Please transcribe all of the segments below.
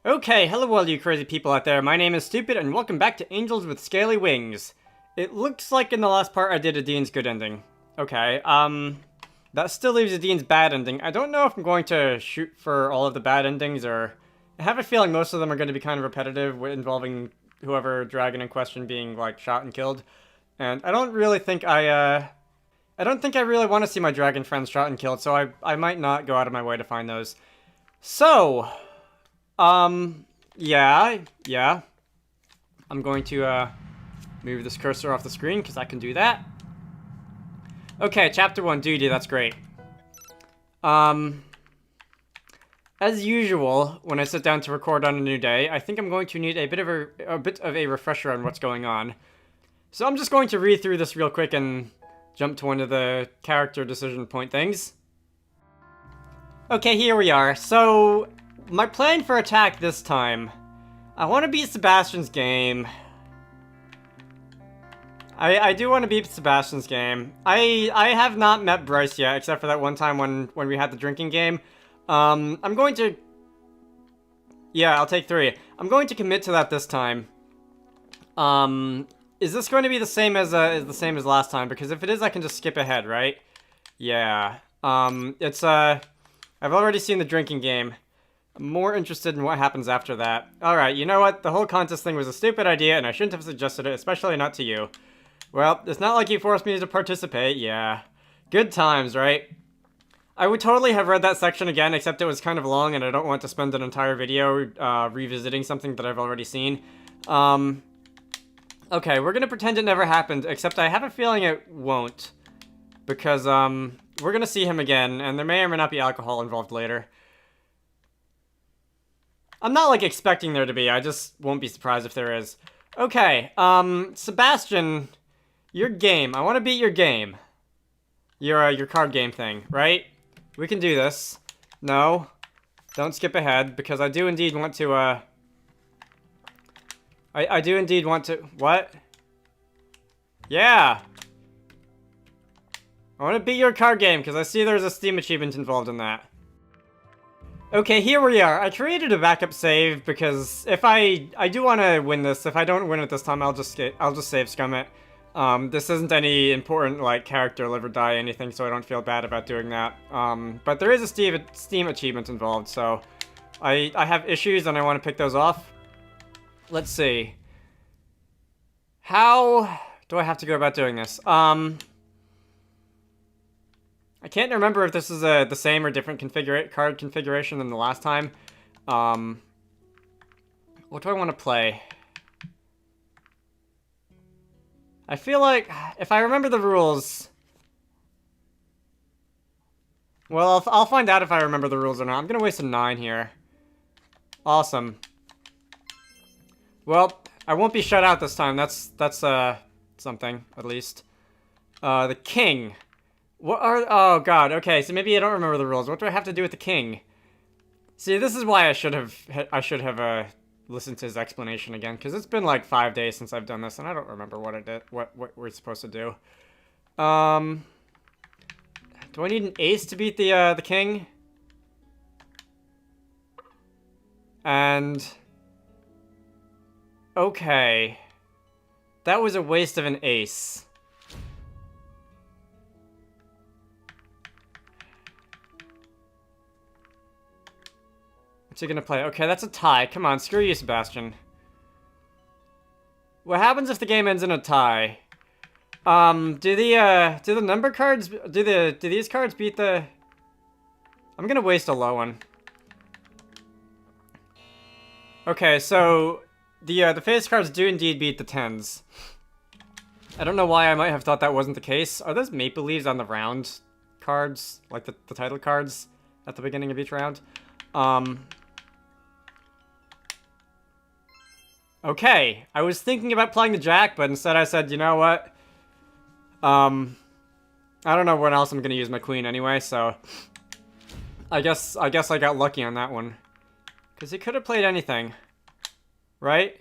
Okay, hello all you crazy people out there. My name is Stupid, and welcome back to Angels with Scaly Wings. It looks like in the last part I did a Dean's good ending. Okay, that still leaves a Dean's bad ending. I don't know if I'm going to shoot for all of the bad endings, or... I have a feeling most of them are going to be kind of repetitive, involving whoever dragon in question being, like, shot and killed. And I don't really think I don't think I really want to see my dragon friends shot and killed, so I might not go out of my way to find those. So... yeah. I'm going to, move this cursor off the screen, because I can do that. Okay, Chapter 1, duty, that's great. As usual, when I sit down to record on a new day, I think I'm going to need a bit of a refresher on what's going on. So I'm just going to read through this real quick and jump to one of the character decision point things. Okay, here we are. So... my plan for attack this time. I want to beat Sebastian's game. I do want to beat Sebastian's game. I have not met Bryce yet, except for that one time when we had the drinking game. I'm going to... yeah, I'll take 3. I'm going to commit to that this time. Is this going to be the same as last time? Because if it is, I can just skip ahead, right? Yeah. I've already seen the drinking game. I'm more interested in what happens after that. Alright, you know what? The whole contest thing was a stupid idea, and I shouldn't have suggested it, especially not to you. Well, it's not like you forced me to participate, yeah. Good times, right? I would totally have read that section again, except it was kind of long, and I don't want to spend an entire video revisiting something that I've already seen. Okay, we're gonna pretend it never happened, except I have a feeling it won't. Because, we're gonna see him again, and there may or may not be alcohol involved later. I'm not, like, expecting there to be. I just won't be surprised if there is. Okay, Sebastian, your game. I want to beat your game. Your card game thing, right? We can do this. No. Don't skip ahead, because I do indeed want to, I do indeed want to... what? Yeah! I want to beat your card game, because I see there's a Steam achievement involved in that. Okay, here we are. I created a backup save because if I do want to win this. If I don't win it this time, I'll just save scum it. This isn't any important, like, character live or die anything, so I don't feel bad about doing that. But there is a Steam achievement involved, so I have issues and I want to pick those off. Let's see. How do I have to go about doing this? I can't remember if this is the same or different card configuration than the last time. What do I want to play? I feel like, if I remember the rules... well, I'll find out if I remember the rules or not. I'm gonna waste a 9 here. Awesome. Well, I won't be shut out this time. That's something, at least. The king. What are... oh, God. Okay, so maybe I don't remember the rules. What do I have to do with the king? See, this is why I should have listened to his explanation again, because it's been like 5 days since I've done this, and I don't remember what I did, what we're supposed to do. Do I need an ace to beat the king? And... okay. That was a waste of an ace. What's he gonna play? Okay, that's a tie. Come on, screw you, Sebastian. What happens if the game ends in a tie? Do the number cards, do these cards beat the... I'm gonna waste a low one. Okay, so, the face cards do indeed beat the 10s. I don't know why I might have thought that wasn't the case. Are those maple leaves on the round cards? Like the title cards at the beginning of each round? Okay, I was thinking about playing the jack, but instead I said, you know what? I don't know when else I'm gonna use my queen anyway, so... I guess I got lucky on that one. Because he could have played anything. Right?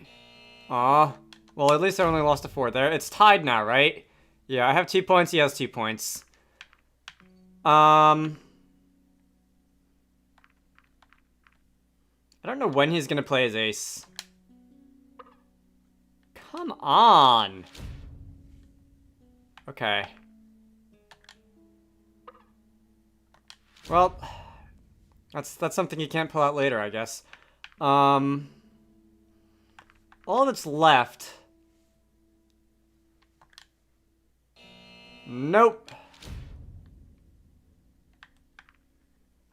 Aw. Well, at least I only lost a 4 there. It's tied now, right? Yeah, I have 2 points, he has 2 points. I don't know when he's gonna play his ace. Come on! Okay. Well, that's something you can't pull out later, I guess. All that's left... Nope.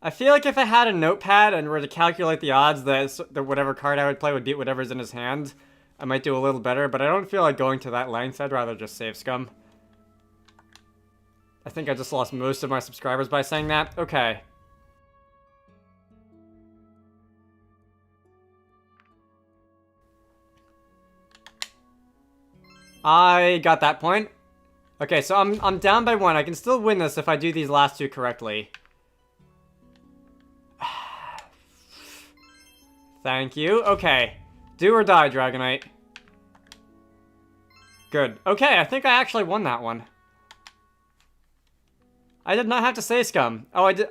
I feel like if I had a notepad and were to calculate the odds that whatever card I would play would beat whatever's in his hand, I might do a little better, but I don't feel like going to that length. I'd rather just save scum. I think I just lost most of my subscribers by saying that. Okay. I got that point. Okay, so I'm down by 1. I can still win this if I do these last 2 correctly. Thank you. Okay. Do or die, Dragonite. Good. Okay, I think I actually won that one. I did not have to say scum. Oh, I did.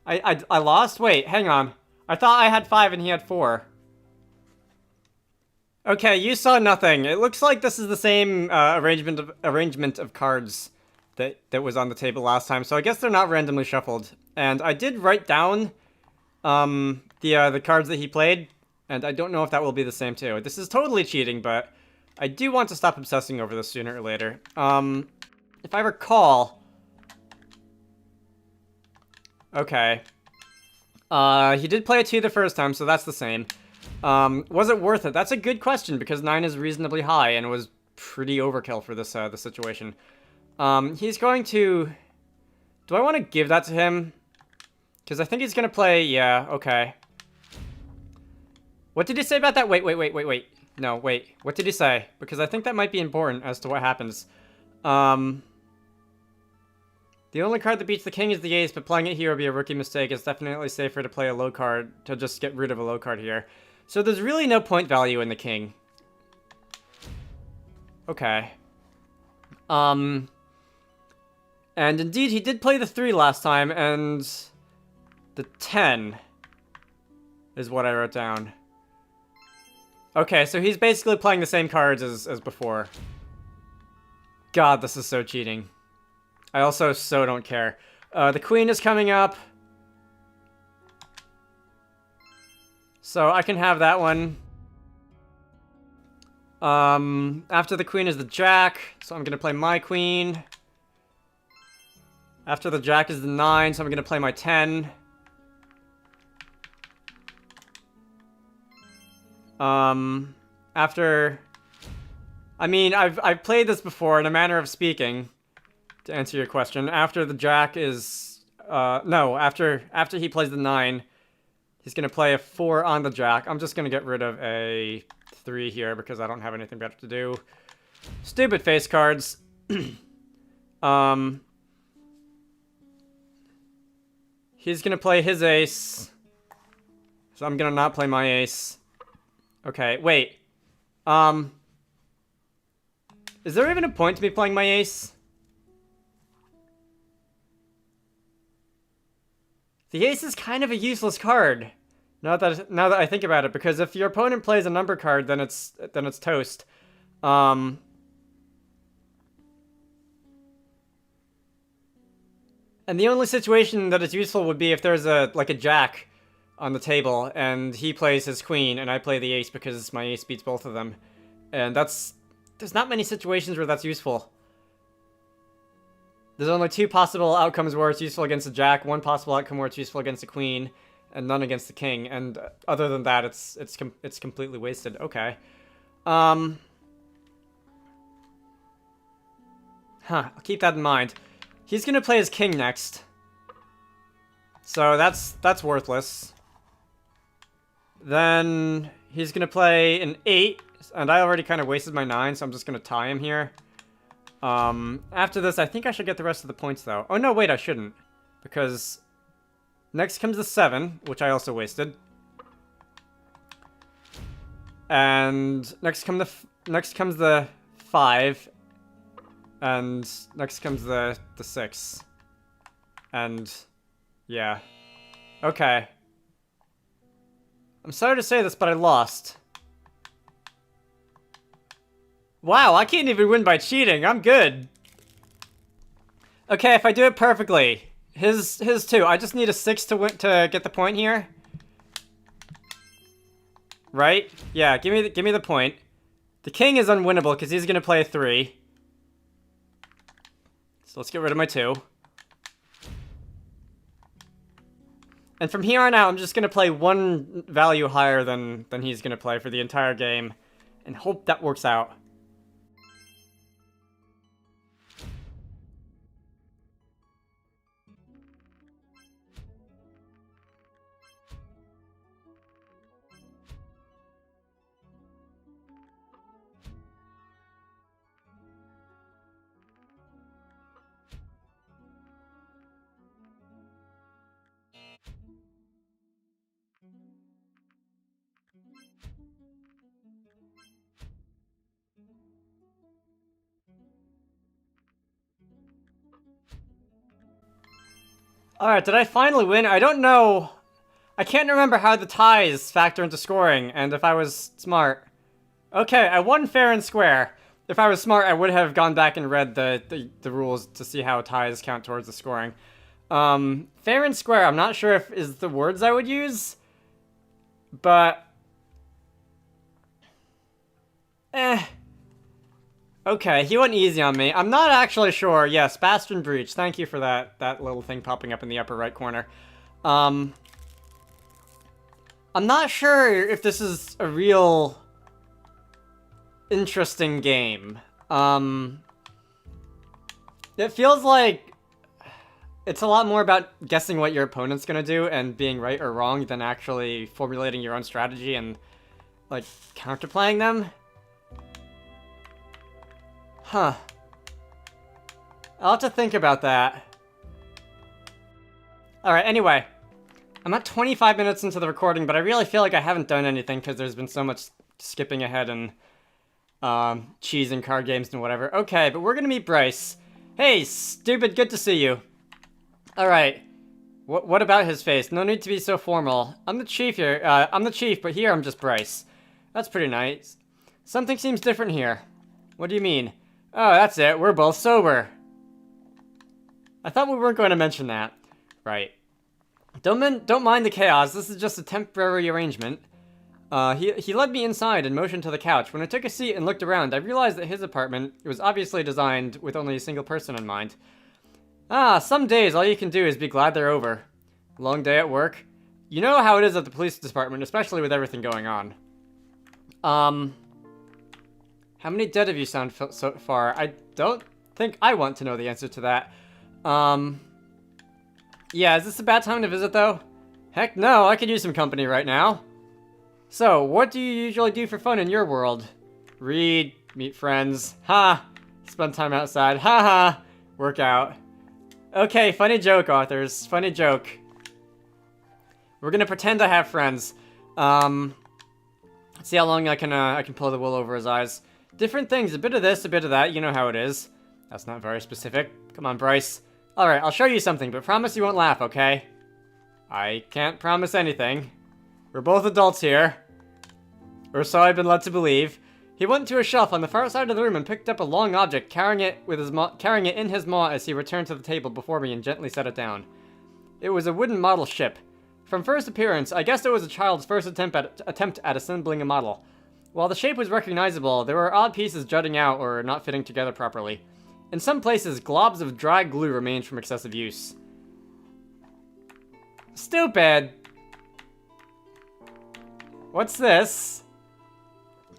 I lost? Wait, hang on. I thought I had 5 and he had 4. Okay, you saw nothing. It looks like this is the same arrangement of cards that was on the table last time, so I guess they're not randomly shuffled. And I did write down the cards that he played, and I don't know if that will be the same too. This is totally cheating, but I do want to stop obsessing over this sooner or later. If I recall... Okay. He did play a 2 the first time, so that's the same. Was it worth it? That's a good question, because 9 is reasonably high, and was pretty overkill for this, the situation. He's going to... Do I want to give that to him? Because I think he's going to play... Yeah, okay. What did he say about that? Wait. No, wait. What did he say? Because I think that might be important as to what happens. The only card that beats the king is the ace, but playing it here would be a rookie mistake. It's definitely safer to play a low card, to just get rid of a low card here. So there's really no point value in the king. Okay. And indeed, he did play the 3 last time, and the 10 is what I wrote down. Okay, so he's basically playing the same cards as before. God, this is so cheating. I also so don't care. The queen is coming up. So I can have that one. After the queen is the jack, so I'm gonna play my queen. After the jack is the 9, so I'm gonna play my 10. After... I mean, I've played this before in a manner of speaking, to answer your question. After the jack is... no, after he plays the 9, he's gonna play a 4 on the jack. I'm just gonna get rid of a 3 here because I don't have anything better to do. Stupid face cards. He's gonna play his ace. So I'm gonna not play my ace. Okay, wait. Is there even a point to me playing my ace? The ace is kind of a useless card. Now that I think about it, because if your opponent plays a number card, then it's toast. And the only situation that it's useful would be if there's a jack on the table, and he plays his queen, and I play the ace because my ace beats both of them. And there's not many situations where that's useful. There's only 2 possible outcomes where it's useful against a jack, 1 possible outcome where it's useful against a queen, and none against the king. And other than that, it's completely wasted. Okay. I'll keep that in mind. He's gonna play his king next. So that's worthless. Then he's gonna play an 8, and I already kind of wasted my 9, so I'm just gonna tie him here. After this, I think I should get the rest of the points, though. Oh, no, wait, I shouldn't. Because next comes the 7, which I also wasted. And next comes the 5. And next comes the 6. And, yeah. Okay. I'm sorry to say this, but I lost. Wow, I can't even win by cheating. I'm good. Okay, if I do it perfectly. His too. I just need a 6 to win to get the point here. Right? Yeah, give me the point. The king is unwinnable because he's gonna play a 3. So let's get rid of my 2. And from here on out, I'm just gonna play 1 value higher than he's gonna play for the entire game, and hope that works out. Alright, did I finally win? I don't know. I can't remember how the ties factor into scoring, and if I was smart. Okay, I won fair and square. If I was smart, I would have gone back and read the rules to see how ties count towards the scoring. Fair and square, I'm not sure if is the words I would use, but... Okay, he went easy on me. I'm not actually sure. Yes, Bastion Breach. Thank you for that little thing popping up in the upper right corner. I'm not sure if this is a real interesting game. It feels like it's a lot more about guessing what your opponent's gonna do and being right or wrong than actually formulating your own strategy and, like, counterplaying them. Huh. I'll have to think about that. Alright, anyway. I'm at 25 minutes into the recording, but I really feel like I haven't done anything because there's been so much skipping ahead and cheesing card games and whatever. Okay, but we're gonna meet Bryce. Hey, stupid, good to see you. Alright. What about his face? No need to be so formal. I'm the chief here. I'm the chief, but here I'm just Bryce. That's pretty nice. Something seems different here. What do you mean? Oh, that's it. We're both sober. I thought we weren't going to mention that. Right. Don't mind the chaos. This is just a temporary arrangement. He led me inside and motioned to the couch. When I took a seat and looked around, I realized that his apartment was obviously designed with only a single person in mind. Ah, some days all you can do is be glad they're over. Long day at work. You know how it is at the police department, especially with everything going on. How many dead have you found so far? I don't think I want to know the answer to that. Yeah, is this a bad time to visit, though? Heck no, I could use some company right now. So, what do you usually do for fun in your world? Read, meet friends, ha! Spend time outside, ha ha! Work out. Okay, funny joke, authors. Funny joke. We're gonna pretend I have friends. Let's see how long I can pull the wool over his eyes. Different things, a bit of this, a bit of that, you know how it is. That's not very specific. Come on, Bryce. Alright, I'll show you something, but promise you won't laugh, okay? I can't promise anything. We're both adults here. Or so I've been led to believe. He went to a shelf on the far side of the room and picked up a long object, carrying it in his maw as he returned to the table before me and gently set it down. It was a wooden model ship. From first appearance, I guessed it was a child's first attempt at assembling a model. While the shape was recognizable, there were odd pieces jutting out or not fitting together properly. In some places, globs of dry glue remained from excessive use. Stupid! What's this?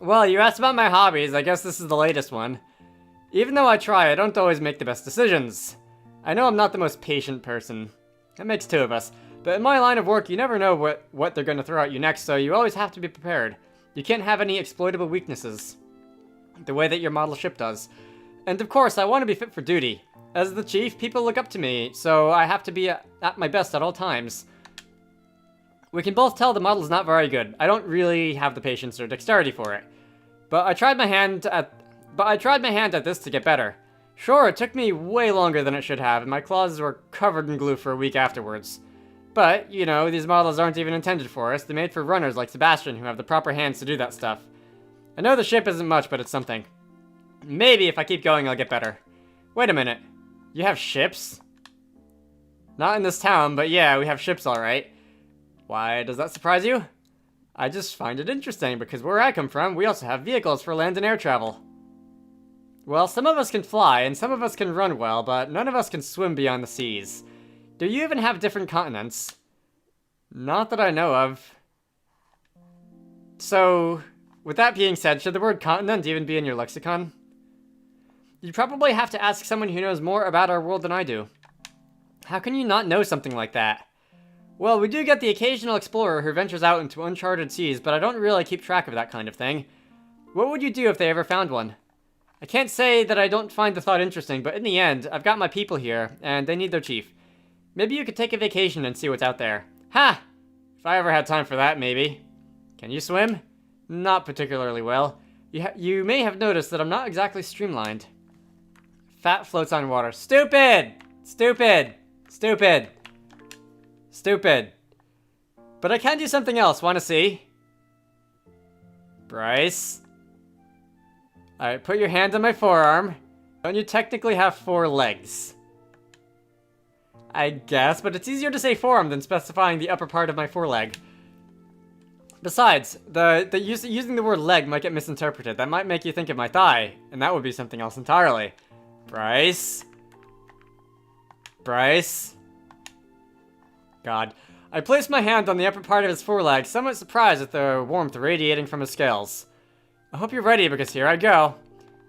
Well, you asked about my hobbies, I guess this is the latest one. Even though I try, I don't always make the best decisions. I know I'm not the most patient person. That makes 2 of us. But in my line of work, you never know what they're going to throw at you next, so you always have to be prepared. You can't have any exploitable weaknesses. The way that your model ship does. And of course, I want to be fit for duty. As the chief, people look up to me, so I have to be at my best at all times. We can both tell the model's not very good. I don't really have the patience or dexterity for it. But I tried my hand at this to get better. Sure, it took me way longer than it should have, and my claws were covered in glue for a week afterwards. But, you know, these models aren't even intended for us. They're made for runners like Sebastian who have the proper hands to do that stuff. I know the ship isn't much, but it's something. Maybe if I keep going, I'll get better. Wait a minute. You have ships? Not in this town, but yeah, we have ships alright. Why does that surprise you? I just find it interesting because where I come from, we also have vehicles for land and air travel. Well, some of us can fly and some of us can run well, but none of us can swim beyond the seas. Do you even have different continents? Not that I know of. So, with that being said, should the word continent even be in your lexicon? You'd probably have to ask someone who knows more about our world than I do. How can you not know something like that? Well, we do get the occasional explorer who ventures out into uncharted seas, but I don't really keep track of that kind of thing. What would you do if they ever found one? I can't say that I don't find the thought interesting, but in the end, I've got my people here, and they need their chief. Maybe you could take a vacation and see what's out there. Ha! If I ever had time for that, maybe. Can you swim? Not particularly well. You may have noticed that I'm not exactly streamlined. Fat floats on water. Stupid! Stupid! Stupid! Stupid. But I can do something else. Want to see? Bryce? Alright, put your hand on my forearm. Don't you technically have 4 legs? I guess, but it's easier to say forearm than specifying the upper part of my foreleg. Besides, using the word leg might get misinterpreted. That might make you think of my thigh, and that would be something else entirely. Bryce? Bryce? God. I placed my hand on the upper part of his foreleg, somewhat surprised at the warmth radiating from his scales. I hope you're ready, because here I go.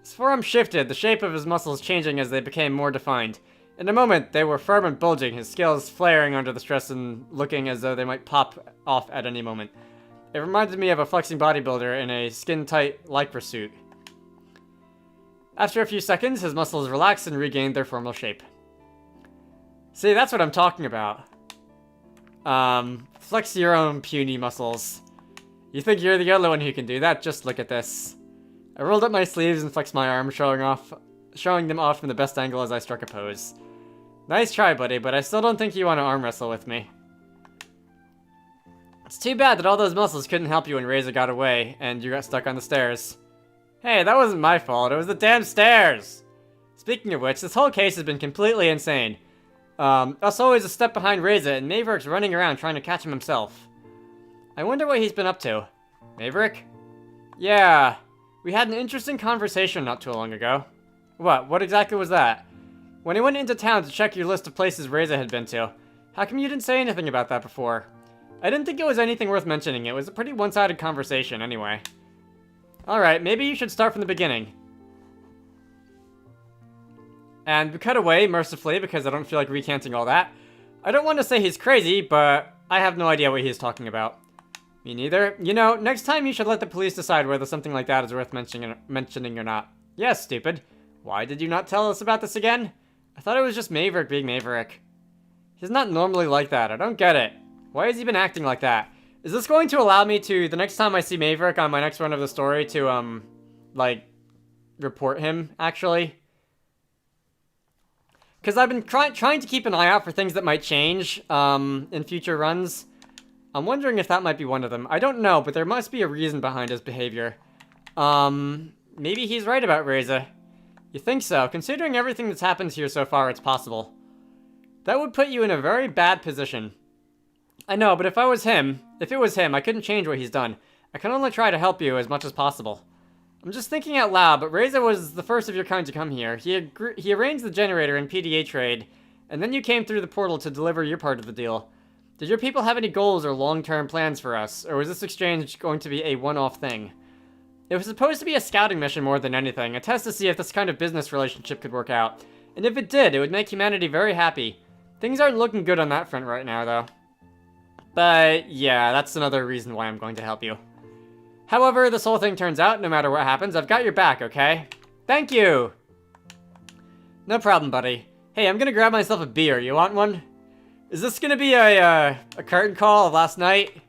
His forearm shifted, the shape of his muscles changing as they became more defined. In a moment, they were firm and bulging, his scales flaring under the stress and looking as though they might pop off at any moment. It reminded me of a flexing bodybuilder in a skin-tight lycra suit. After a few seconds, his muscles relaxed and regained their formal shape. See, that's what I'm talking about. Flex your own puny muscles. You think you're the only one who can do that? Just look at this. I rolled up my sleeves and flexed my arms, showing them off from the best angle as I struck a pose. Nice try, buddy, but I still don't think you want to arm wrestle with me. It's too bad that all those muscles couldn't help you when Razor got away, and you got stuck on the stairs. Hey, that wasn't my fault, it was the damn stairs! Speaking of which, this whole case has been completely insane. Us always a step behind Reza, and Maverick's running around trying to catch him himself. I wonder what he's been up to. Maverick? Yeah, we had an interesting conversation not too long ago. What exactly was that? When I went into town to check your list of places Reza had been to, how come you didn't say anything about that before? I didn't think it was anything worth mentioning, it was a pretty one-sided conversation anyway. Alright, maybe you should start from the beginning. And we cut away, mercifully, because I don't feel like recanting all that. I don't want to say he's crazy, but I have no idea what he's talking about. Me neither. You know, next time you should let the police decide whether something like that is worth mentioning or not. Yes, stupid. Why did you not tell us about this again? I thought it was just Maverick being Maverick. He's not normally like that, I don't get it. Why has he been acting like that? Is this going to allow me to, the next time I see Maverick on my next run of the story, to, like, report him, actually? Because I've been trying to keep an eye out for things that might change, in future runs. I'm wondering if that might be one of them. I don't know, but there must be a reason behind his behavior. Maybe he's right about Reza. You think so? Considering everything that's happened here so far, it's possible. That would put you in a very bad position. I know, but if it was him, I couldn't change what he's done. I can only try to help you as much as possible. I'm just thinking out loud, but Reza was the first of your kind to come here. He arranged the generator and PDA trade, and then you came through the portal to deliver your part of the deal. Did your people have any goals or long-term plans for us, or was this exchange going to be a one-off thing? It was supposed to be a scouting mission more than anything, a test to see if this kind of business relationship could work out. And if it did, it would make humanity very happy. Things aren't looking good on that front right now, though. But, yeah, that's another reason why I'm going to help you. However, this whole thing turns out, no matter what happens, I've got your back, okay? Thank you! No problem, buddy. Hey, I'm gonna grab myself a beer. You want one? Is this gonna be a curtain call of last night?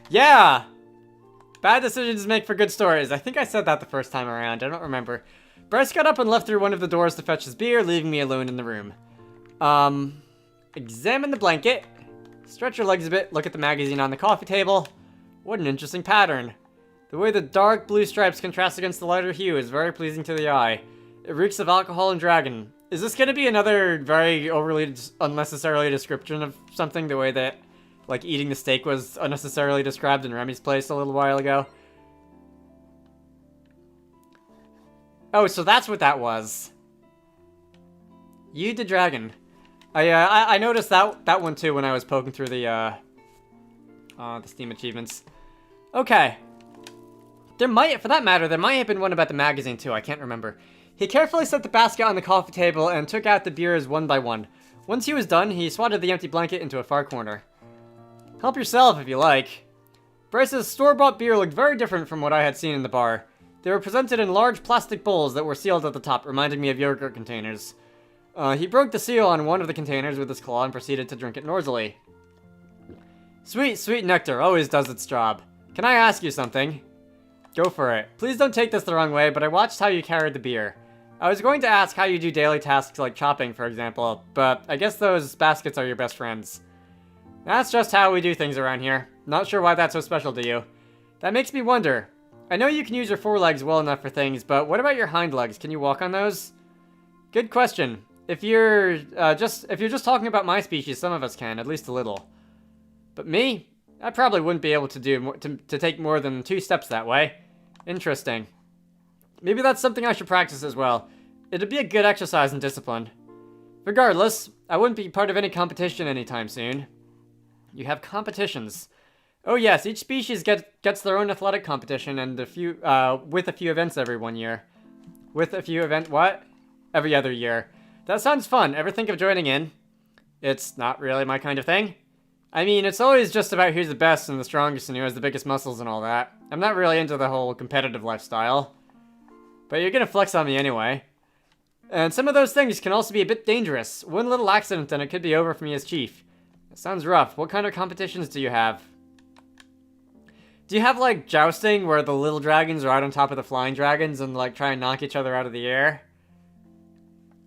Yeah! Bad decisions make for good stories. I think I said that the first time around. I don't remember. Bryce got up and left through one of the doors to fetch his beer, leaving me alone in the room. Examine the blanket. Stretch your legs a bit, look at the magazine on the coffee table. What an interesting pattern. The way the dark blue stripes contrast against the lighter hue is very pleasing to the eye. It reeks of alcohol and dragon. Is this gonna be another very overly unnecessarily description of something, the way that, like, eating the steak was unnecessarily described in Remy's place a little while ago? Oh, so that's what that was. You the dragon. I noticed that one too when I was poking through the Steam achievements. Okay. For that matter, there might have been one about the magazine too, I can't remember. He carefully set the basket on the coffee table and took out the beers one by one. Once he was done, he swatted the empty blanket into a far corner. Help yourself if you like. Bryce's store-bought beer looked very different from what I had seen in the bar. They were presented in large plastic bowls that were sealed at the top, reminding me of yogurt containers. He broke the seal on one of the containers with his claw and proceeded to drink it noisily. Sweet, sweet nectar always does its job. Can I ask you something? Go for it. Please don't take this the wrong way, but I watched how you carried the beer. I was going to ask how you do daily tasks like chopping, for example, but I guess those baskets are your best friends. That's just how we do things around here. Not sure why that's so special to you. That makes me wonder. I know you can use your forelegs well enough for things, but what about your hind legs? Can you walk on those? Good question. If you're just talking about my species, some of us can, at least a little. But me? I probably wouldn't be able to take more than 2 steps that way. Interesting. Maybe that's something I should practice as well. It'd be a good exercise and discipline. Regardless, I wouldn't be part of any competition anytime soon. You have competitions. Oh yes, each species gets their own athletic competition and with a few events every 1 year. With a few what? Every other year. That sounds fun. Ever think of joining in? It's not really my kind of thing. I mean, it's always just about who's the best and the strongest and who has the biggest muscles and all that. I'm not really into the whole competitive lifestyle. But you're gonna flex on me anyway. And some of those things can also be a bit dangerous. One little accident and it could be over for me as chief. That sounds rough. What kind of competitions do you have? Do you have, like, jousting where the little dragons are out on top of the flying dragons and, like, try and knock each other out of the air?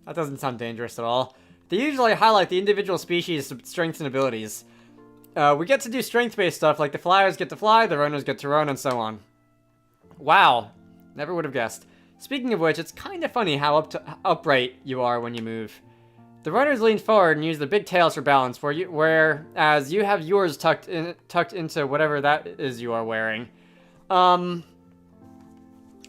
That doesn't sound dangerous at all. They usually highlight the individual species' strengths and abilities. We get to do strength-based stuff, like the flyers get to fly, the runners get to run, and so on. Wow. Never would have guessed. Speaking of which, it's kind of funny how upright you are when you move. The runners lean forward and use their big tails for balance, whereas you have yours tucked into whatever that is you are wearing. Okay,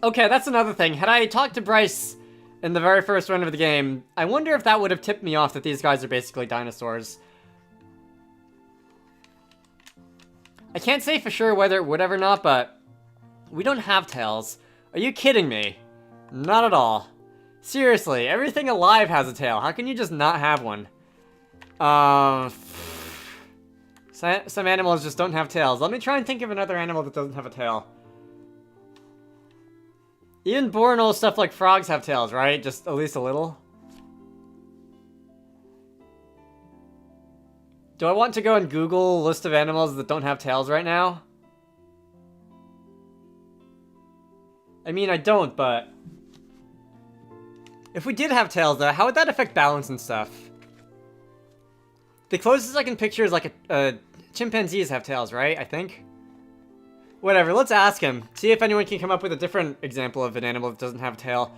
that's another thing. Had I talked to Bryce in the very first run of the game, I wonder if that would have tipped me off that these guys are basically dinosaurs. I can't say for sure whether it would have or not, but we don't have tails. Are you kidding me? Not at all. Seriously, everything alive has a tail. How can you just not have one? Some animals just don't have tails. Let me try and think of another animal that doesn't have a tail. Even boreal stuff like frogs have tails, right? Just at least a little. Do I want to go and Google a list of animals that don't have tails right now? I mean, I don't, but... If we did have tails, though, how would that affect balance and stuff? The closest I can picture is like chimpanzees have tails, right? I think? Whatever, let's ask him. See if anyone can come up with a different example of an animal that doesn't have a tail.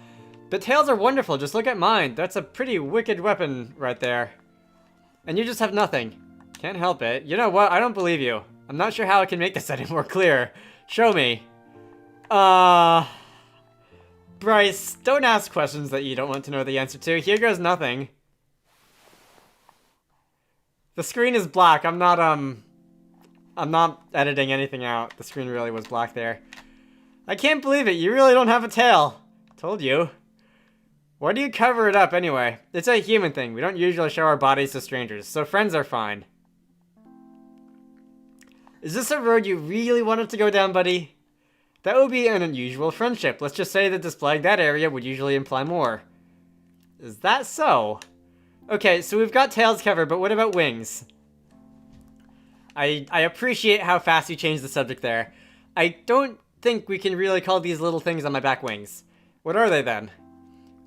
But tails are wonderful, just look at mine. That's a pretty wicked weapon right there. And you just have nothing. Can't help it. You know what? I don't believe you. I'm not sure how I can make this any more clear. Show me. Bryce, don't ask questions that you don't want to know the answer to. Here goes nothing. The screen is black. I'm not editing anything out. The screen really was black there. I can't believe it. You really don't have a tail. Told you. Why do you cover it up anyway? It's a human thing. We don't usually show our bodies to strangers, so friends are fine. Is this a road you really wanted to go down, buddy? That would be an unusual friendship. Let's just say that displaying that area would usually imply more. Is that so? Okay, so we've got tails covered, but what about wings? I appreciate how fast you changed the subject there. I don't think we can really call these little things on my back wings. What are they then?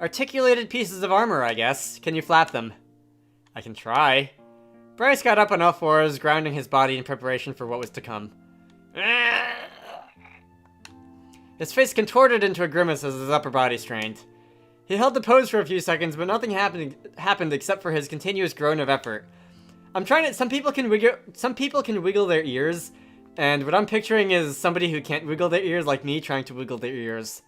Articulated pieces of armor, I guess. Can you flap them? I can try. Bryce got up on all fours, grounding his body in preparation for what was to come. His face contorted into a grimace as his upper body strained. He held the pose for a few seconds, but nothing happened except for his continuous groan of effort. I'm trying to. Some people can wiggle their ears, and what I'm picturing is somebody who can't wiggle their ears, like me, trying to wiggle their ears.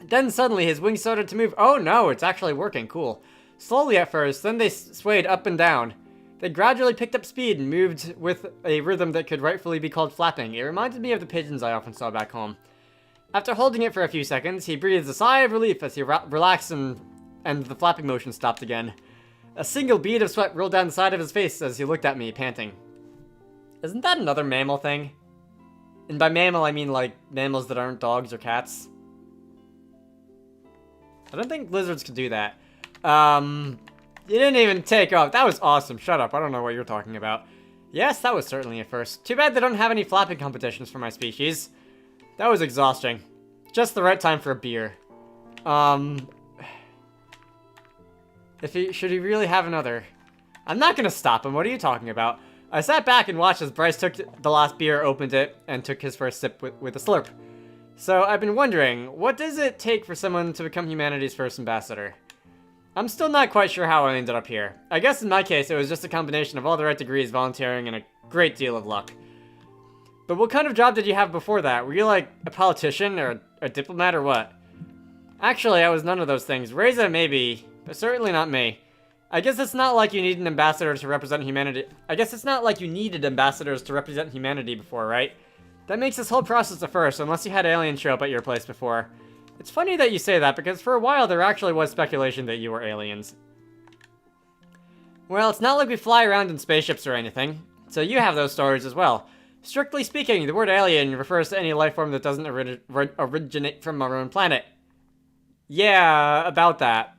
Then suddenly his wings started to move. Oh no, it's actually working. Cool. Slowly at first, then they swayed up and down. They gradually picked up speed and moved with a rhythm that could rightfully be called flapping. It reminded me of the pigeons I often saw back home. After holding it for a few seconds, he breathed a sigh of relief as he relaxed and the flapping motion stopped again. A single bead of sweat rolled down the side of his face as he looked at me, panting. Isn't that another mammal thing? And by mammal, I mean like mammals that aren't dogs or cats. I don't think lizards could do that. You didn't even take off. That was awesome. Shut up. I don't know what you're talking about. Yes, that was certainly a first. Too bad they don't have any flapping competitions for my species. That was exhausting. Just the right time for a beer. Should he really have another? I'm not gonna stop him. What are you talking about? I sat back and watched as Bryce took the last beer, opened it, and took his first sip with a slurp. So I've been wondering, what does it take for someone to become humanity's first ambassador? I'm still not quite sure how I ended up here. I guess in my case, it was just a combination of all the right degrees, volunteering, and a great deal of luck. But what kind of job did you have before that? Were you like a politician or a diplomat or what? Actually, I was none of those things. Reza maybe, but certainly not me. I guess it's not like you need an ambassador to represent humanity. I guess it's not like you needed ambassadors to represent humanity before, right? That makes this whole process a first, unless you had aliens show up at your place before. It's funny that you say that, because for a while there actually was speculation that you were aliens. Well, it's not like we fly around in spaceships or anything, so you have those stories as well. Strictly speaking, the word alien refers to any life form that doesn't originate from our own planet. Yeah, about that.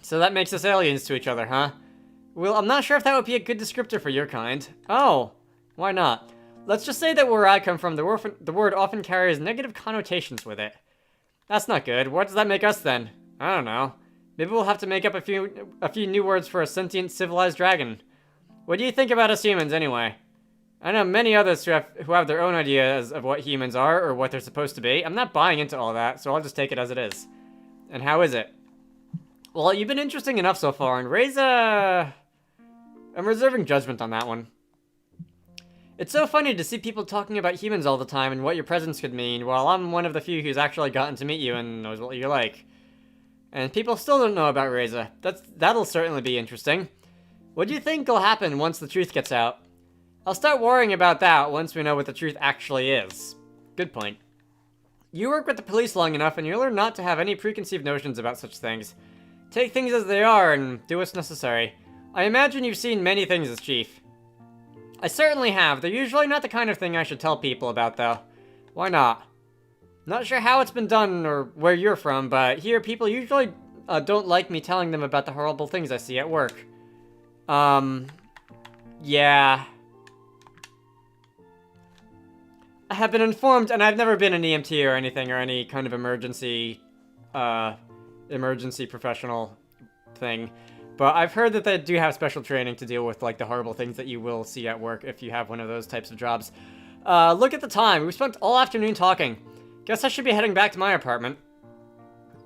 So that makes us aliens to each other, huh? Well, I'm not sure if that would be a good descriptor for your kind. Oh, why not? Let's just say that where I come from, the word often carries negative connotations with it. That's not good. What does that make us then? I don't know. Maybe we'll have to make up a few new words for a sentient, civilized dragon. What do you think about us humans, anyway? I know many others who have their own ideas of what humans are or what they're supposed to be. I'm not buying into all that, so I'll just take it as it is. And how is it? Well, you've been interesting enough so far, and I'm reserving judgment on that one. It's so funny to see people talking about humans all the time and what your presence could mean, while I'm one of the few who's actually gotten to meet you and knows what you're like. And people still don't know about Reza. That'll certainly be interesting. What do you think will happen once the truth gets out? I'll start worrying about that once we know what the truth actually is. Good point. You work with the police long enough and you'll learn not to have any preconceived notions about such things. Take things as they are and do what's necessary. I imagine you've seen many things as chief. I certainly have. They're usually not the kind of thing I should tell people about, though. Why not? Not sure how it's been done or where you're from, but here people usually don't like me telling them about the horrible things I see at work. Yeah. I have been informed, and I've never been an EMT or anything, or any kind of emergency professional thing. But I've heard that they do have special training to deal with, like, the horrible things that you will see at work if you have one of those types of jobs. Look at the time. We spent all afternoon talking. Guess I should be heading back to my apartment.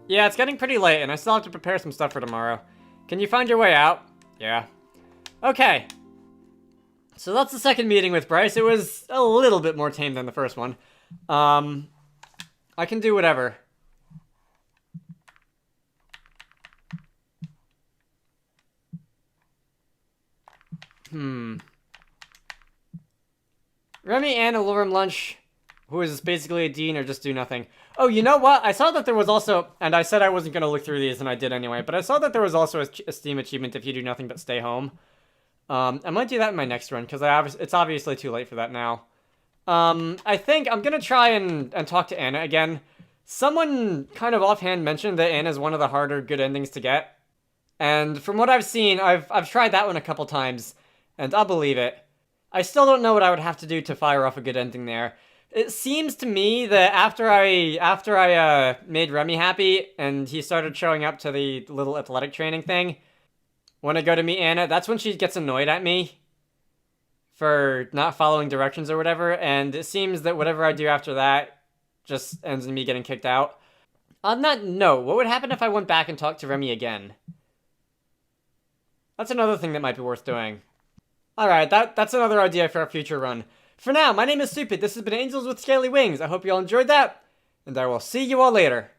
Yeah, it's getting pretty late, and I still have to prepare some stuff for tomorrow. Can you find your way out? Yeah. Okay. So that's the second meeting with Bryce. It was a little bit more tame than the first one. I can do whatever. Remy and Alorum Lunch, who is basically a dean, or just do nothing. Oh, you know what? I saw that there was also, and I said I wasn't going to look through these, and I did anyway, but I saw that there was also a Steam achievement if you do nothing but stay home. I might do that in my next run, because it's obviously too late for that now. I think I'm going to try and talk to Anna again. Someone kind of offhand mentioned that Anna's one of the harder good endings to get. And from what I've seen, I've tried that one a couple times, and I'll believe it. I still don't know what I would have to do to fire off a good ending there. It seems to me that after I made Remy happy, and he started showing up to the little athletic training thing, when I go to meet Anna, that's when she gets annoyed at me for not following directions or whatever, and it seems that whatever I do after that just ends in me getting kicked out. On that note, what would happen if I went back and talked to Remy again? That's another thing that might be worth doing. Alright, that's another idea for a future run. For now, my name is Stupid. This has been Angels with Scaly Wings. I hope you all enjoyed that, and I will see you all later.